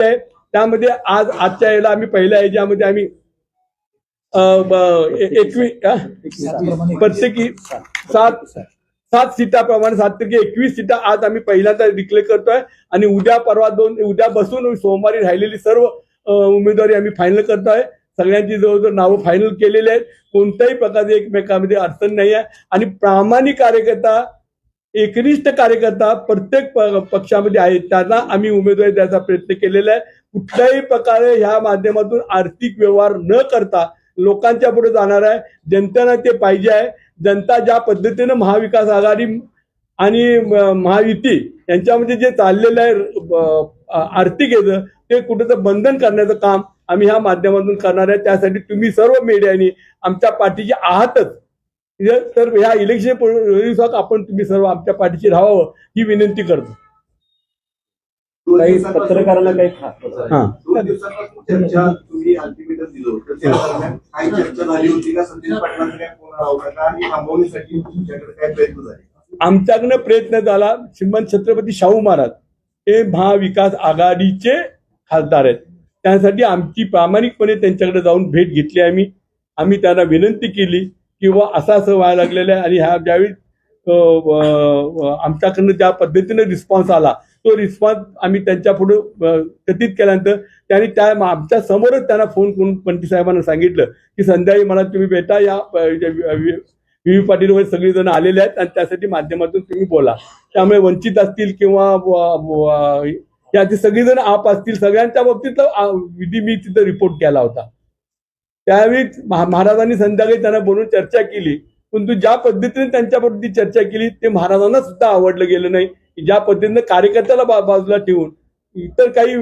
आहे त्यामध्ये आजच्या याला आम्ही पहिल्या याच्यामध्ये आम्ही 21 प्रत्येकी 7 सीटाप्रमाणे 7/21 सीटा आज आम्ही पहिल्यांदा डिक्लेअर करतोय आणि उद्या परवा उद्या बसून सोमवारी राहिलेली सर्व उमेदवारी आम्ही फायनल करतोय. सगळ्यांची जवळजवळ नावं फायनल केलेली आहेत. कोणत्याही प्रकारचे एकमेकांमध्ये अडचण नाही आहे आणि प्रामाणिक कार्यकर्ता एकनिष्ठ कार्यकर्ता प्रत्येक पक्षामध्ये आहेत त्यांना आम्ही उमेदवारी द्यायचा प्रयत्न केलेला आहे. कुठल्याही प्रकारे ह्या माध्यमातून आर्थिक व्यवहार न करता लोकांच्या पुढे जाणार आहे. जनतेला ते पाहिजे आहे. जनता ज्या पद्धतीनं महाविकास आघाडी आणि महायुती यांच्यामध्ये जे चाललेलं आहे आर्थिक याचं ते कुठेतरी बंधन करण्याचं काम आम्ही ह्या माध्यमातून करणार आहे. त्यासाठी तुम्ही सर्व मीडियानी आमच्या पाठीचे आहातच. तर ह्या इलेक्शन आपण तुम्ही सर्व आमच्या पाठीशी राहावं ही विनंती करतो. काही पत्रकारांना काही चर्चा तुम्ही अल्टिमेटम दिलं होतं त्या दरम्यान काही चर्चा झाली होती का? संदेश पाटलांचा काय फोन आला होता का आणि थांबवण्यासाठी तुमच्याकडे काय प्रयत्न झाले? आमच्याकडनं प्रयत्न झाला. श्रीमंत छत्रपती शाहू महाराज हे महाविकास आघाडीचे खासदार आहेत. त्यासाठी आमची प्रामाणिकपणे त्यांच्याकडे जाऊन भेट घेतली. आम्ही त्यांना विनंती केली किंवा असं व्हायला लागलेलं आहे आणि ह्या ज्यावेळी आमच्याकडनं ज्या पद्धतीने रिस्पॉन्स आला तो रिस्पॉन्स आम्ही त्यांच्या पुढे कथित केल्यानंतर त्यांनी आमच्या समोरच त्यांना फोन करून पंटी साहेबांना सांगितलं की संध्याकाळी मला तुम्ही भेटा. या व्ही पाटील वगैरे सगळेजण आलेले आहेत आणि त्यासाठी माध्यमातून तुम्ही बोला. त्यामुळे वंचित असतील किंवा याचे सगळेजण आप असतील सगळ्यांच्या बाबतीत विधी मी तिथं रिपोर्ट केला होता. त्यावेळी महाराजांनी संध्याकाळी त्यांना बोलून चर्चा केली. परंतु ज्या पद्धतीने त्यांच्याबरोबर चर्चा केली ते महाराजांना सुद्धा आवडलं गेलं नाही. ज्या पद्धतीने कार्यकर्त्याला बाजूला ठेवून इतर काही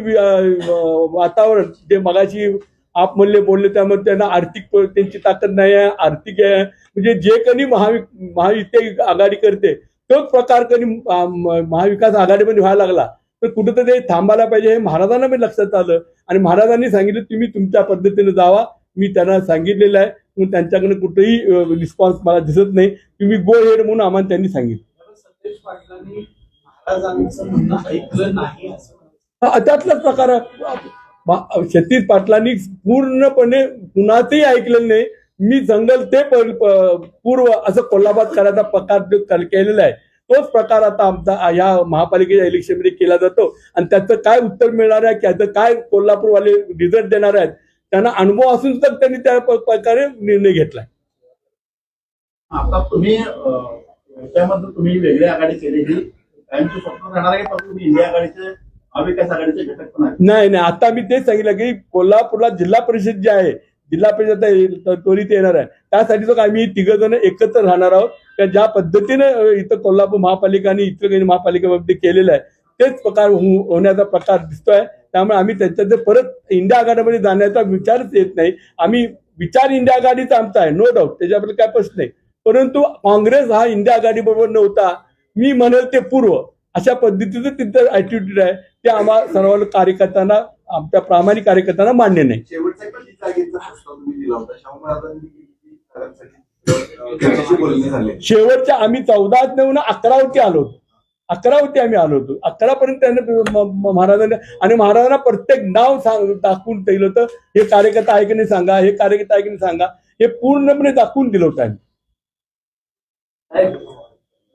वातावरण जे मगाशी आप बोलले त्यामुळे त्यांना आर्थिक त्यांची ताकद नाही आहे. आर्थिक आहे म्हणजे जे कधी महायुती आघाडी करते तोच प्रकार कधी महाविकास आघाडीमध्ये व्हायला लागला तर कुठेतरी थांबायला पाहिजे हे महाराजांना मी लक्षात आलं आणि महाराजांनी सांगितलं तुम्ही तुमच्या पद्धतीने जावा. मी त्यांना सांगितलेलं आहे. मग त्यांच्याकडे कुठेही रिस्पॉन्स मला दिसत नाही. तुम्ही गो हेड म्हणून आम्हाला त्यांनी सांगितलं. त्यातलाच प्रकार क्षत्रिय पाटलांनी पूर्णपणे कुणाचंही ऐकलेलं नाही. मी जंगल ते पूर्व असं कोल्हाबाद करायचा प्रकार केलेला आहे. तोच प्रकार आता आमचा या महापालिकेच्या इलेक्शनमध्ये केला जातो आणि त्याचं काय उत्तर मिळणार आहे त्याचं काय कोल्हापूरवाले रिझल्ट देणार आहेत त्यांना अनुभव असून सुद्धा त्यांनी त्या प्रकारे निर्णय घेतलाय. आता तुम्ही त्यामध्ये तुम्ही वेगळी आघाडी केलेली कायमची स्वप्न राहणार आहे पण तुम्ही इंडिया आघाडीचे महाविकास आघाडीचे घटक पण आहेत? नाही आता मी तेच सांगितलं की कोल्हापूरला जिल्हा परिषद जे आहे जिल्हा परिषद त्वरित येणार आहे त्यासाठी तो आम्ही 3 जण एकत्र राहणार आहोत. ज्या पद्धतीने इथं कोल्हापूर महापालिका आणि इतर महापालिकेमध्ये केलेलं आहे तेच प्रकार होण्याचा प्रकार दिसतोय. त्यामुळे आम्ही त्याच्यात परत इंडिया आघाडीमध्ये जाण्याचा विचारच येत नाही. आम्ही विचार इंडिया आघाडीचा आमचा आहे नो डाऊट त्याच्याबद्दल काय प्रश्न नाही. परंतु काँग्रेस हा इंडिया आघाडी बरोबर नव्हता. मी म्हणेल ते पूर्व अशा पद्धतीचं तिथं ऍटिट्यूड आहे ते आम्हा सर्व कार्यकर्त्यांना आमच्या प्रामाणिक कार्यकर्त्यांना मान्य नाही. शेवटच्या आम्ही 14 नेऊन 11वरती आलो होतो. 11वरती आम्ही आलो होतो. 11पर्यंत त्याने महाराजांना आणि महाराजांना प्रत्येक नाव दाखवून दिलं होतं. हे कार्यकर्ता आहे की नाही सांगा हे कार्यकर्ता आहे की नाही सांगा हे पूर्णपणे दाखवून दिलं होतं.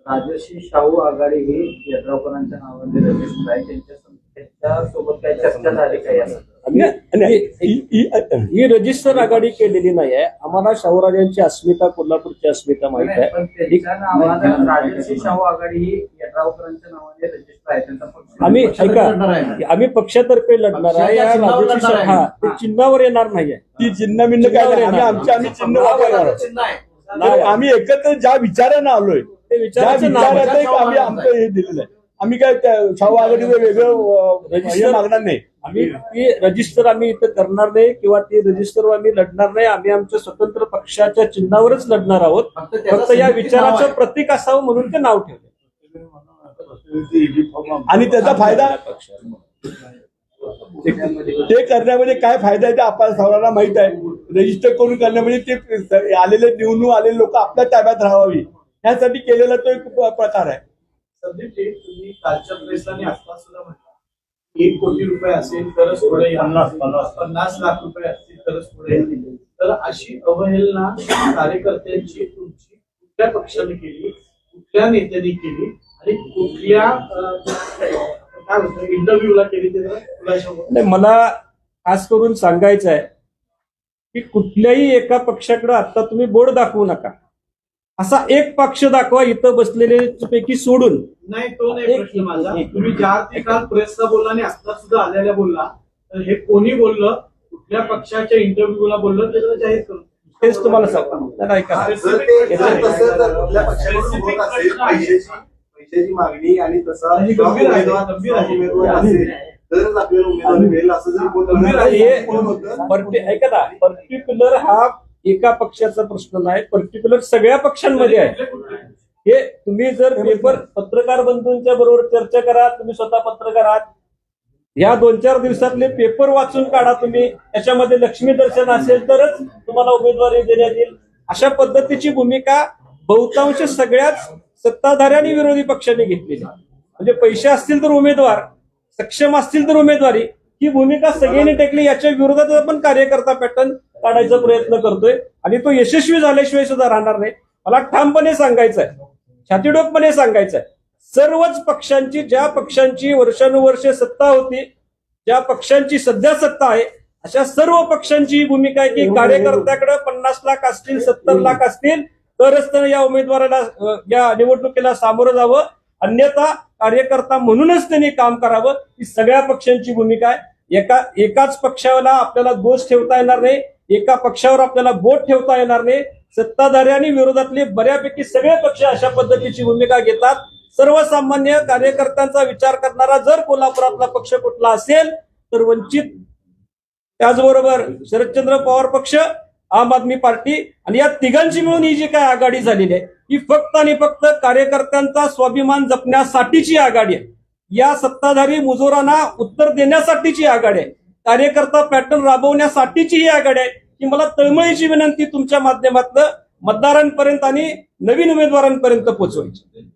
राजर्षी शाहू आघाडी ही यड्रावकरांच्या नावाने रजिस्टर आहे. त्यांच्यासोबत काही चर्चा झाली काही? ही रजिस्टर आघाडी केलेली नाही आहे. आम्हाला शाहूराजांची अस्मिता कोल्हापूरची अस्मिता माहित आहे. राजर्षी शाहू आघाडी ही यड्रावकरांच्या नावाने रजिस्टर आहे. त्यांचा पक्ष आम्ही ऐका आम्ही पक्षातर्फे लढणार आहे. या राजर्षी शाहू ते चिन्हावर येणार नाहीये. ती चिन्ह मिन्न काय आम्ही चिन्ह वापरणार. आम्ही एकत्र ज्या विचारानं आलोय ते विचाराचं नाव आम्ही आमचं हे दिलेलं आहे. आम्ही काय शाहू आघाडीचं वेगळं रजिस्टर मागणार नाही. आम्ही ती रजिस्टर आम्ही इथं करणार नाही किंवा ती रजिस्टरवर आम्ही लढणार नाही. आम्ही आमच्या स्वतंत्र पक्षाच्या चिन्हावरच लढणार आहोत. फक्त या विचाराचं प्रतीक असावं म्हणून ते नाव ठेवलं आणि त्याचा फायदा ते करण्यामध्ये काय फायदा आहे ते आपल्याला सर्वांना माहित आहे. रजिस्टर करून करण्यामध्ये ते आलेले निवडून आलेले लोक आपल्या ताब्यात राहावी ह्यासाठी केलेला तो एक प्रकार आहे. तुम्ही कालच्या प्रेसला आणि आसपास सुद्धा म्हटलं 1 कोटी रुपये असेल तरच पुढे येणार. 50 लाख रुपये असतील तरच पुढे येतील. तर अशी अवहेलना कार्यकर्त्यांची तुमची कुठल्या पक्षाने केली, कुठल्या नेत्यांनी केली आणि कुठल्या काय होतं इंटरव्ह्यूला केली ते जरा खुलासा करा. नाही, मला खास करून सांगायचं आहे की कुठल्याही एका पक्षाकडे आता तुम्ही बोर्ड दाखवू नका. असा एक पक्ष दाखवा इथं बसलेले पैकी सोडून. नाही, तो नाही प्रश्न माझा. तुम्ही ज्या काल प्रेसचा बोलला आणि आता सुद्धा आलेल्या बोलला, तर हे कोणी बोललं, कुठल्या पक्षाच्या इंटरव्ह्यूला बोललं ते जरा जाहीर करू. तेच तुम्हाला सांगतो. नाही का, जर ते जर तसं जर कुठल्या पक्षाकडून होत असेल पैशाची मागणी आणि तसा आणि गंभीर आहे, गंभीर आहे. उमेदवार असेल तरच आपल्याला उमेदवारी मिळेल असं जर होत असेल ऐका ना, पर्टिक्युलर हा एका पक्षाचा प्रश्न नाही, पर्टिक्युलर सगळ्या पक्षांमध्ये आहे. हे तुम्ही जर पेपर पत्रकार बंधूंच्या बरोबर चर्चा करा, तुम्ही स्वतः पत्रकार आहात, या 2-4 दिवसातले पेपर वाचून काढा तुम्ही, त्याच्यामध्ये लक्ष्मी दर्शन असेल तरच तुम्हाला उमेदवारी देण्यात येईल. अशा पद्धतीची भूमिका बहुतांश सगळ्याच सत्ताधारी आणि विरोधी पक्षांनी घेतलेली. म्हणजे पैसे असतील तर उमेदवार, सक्षम असतील तर उमेदवारी, ही भूमिका सगळ्यांनी टेकली. याच्या विरोधात आपण कार्यकर्ता पॅटर्न काढायचा प्रयत्न करतोय आणि तो यशस्वी झाल्याशिवाय सुद्धा राहणार नाही. मला ठामपणे सांगायचं आहे, छातीडोकपणे सांगायचं आहे, सर्वच पक्षांची, ज्या पक्षांची वर्षानुवर्षे सत्ता होती, ज्या पक्षांची सध्या सत्ता आहे, अशा सर्व पक्षांची ही भूमिका आहे की कार्यकर्त्याकडे 50 लाख असतील, 70 लाख असतील तरच त्यानं या उमेदवाराला, या निवडणुकीला सामोरं जावं, अन्यथा कार्यकर्ता म्हणूनच त्यांनी काम करावं. ही सगळ्या पक्षांची भूमिका आहे. एकाच पक्षाला आपल्याला दोष ठेवता येणार नाही, एका पक्षावर आपल्याला बोट ठेवता येणार नाही. सत्ताधारी आणि विरोधातले बऱ्यापैकी सगळे पक्ष अशा पद्धतीची भूमिका घेतात. सर्वसामान्य कार्यकर्त्यांचा विचार करणारा जर कोल्हापुरातला पक्ष कुठला असेल तर वंचित, त्याचबरोबर शरदचंद्र पवार पक्ष, आम आदमी पार्टी आणि या तिघांची मिळून ही जी काय आघाडी झालेली आहे ही फक्त आणि फक्त कार्यकर्त्यांचा स्वाभिमान जपण्यासाठीची आघाडी आहे. या सत्ताधारी मुजोरांना उत्तर देण्यासाठीची आघाडी आहे, कार्यकर्ता पॅटर्न राबवण्यासाठीची ही आघाडी आहे. की मला तळमळीची विनंती तुमच्या माध्यमातून मतदारांपर्यंत आणि नवीन उमेदवारांपर्यंत पोहोचवायची.